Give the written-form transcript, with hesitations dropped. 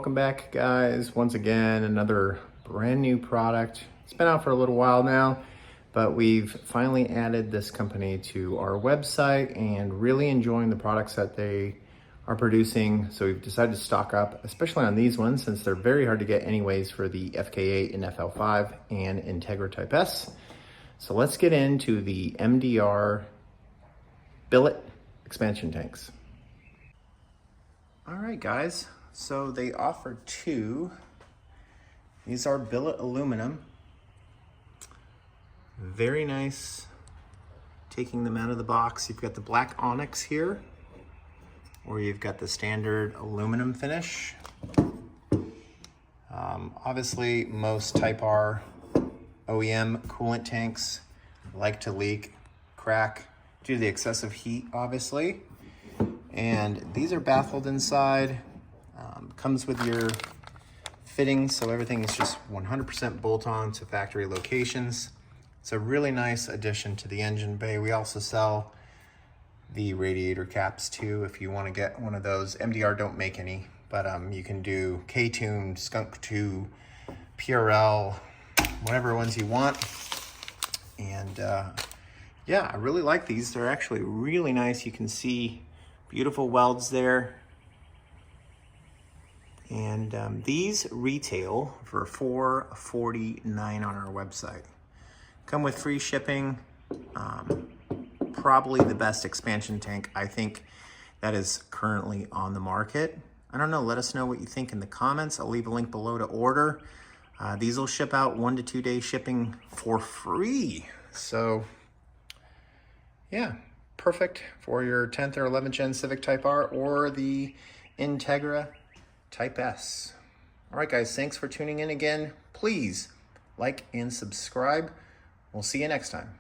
welcome back guys. Once again, another brand new product. It's been out for a little while now, but we've finally added this company to our website and really enjoying the products that they are producing. So we've decided to stock up, especially on these ones, since they're very hard to get anyways for the FK8 and FL5 and Integra Type S. So let's get into the MDR billet expansion tanks. All right, guys, so they offer two. These are billet aluminum. Very nice. Taking them out of the box, you've got the black onyx here, or you've got the standard aluminum finish. Obviously, most Type R OEM coolant tanks like to leak, crack, due to the excessive heat, obviously. And these are baffled inside. Comes with your fittings, so everything is just 100% bolt-on to factory locations. It's a really nice addition to the engine bay. We also sell the radiator caps too, if you want to get one of those. MDR don't make any, but you can do K-Tune, Skunk 2, PRL, whatever ones you want. And yeah, I really like these. They're actually really nice. You can see beautiful welds there. And these retail for $449 on our website. Come with free shipping. Probably the best expansion tank I think that is currently on the market. I don't know, let us know what you think in the comments. I'll leave a link below to order. These will ship out 1 to 2 day shipping for free. So yeah, perfect for your 10th or 11th gen Civictyper or the Integra Type S. All right, guys, thanks for tuning in again. Please like and subscribe. We'll see you next time.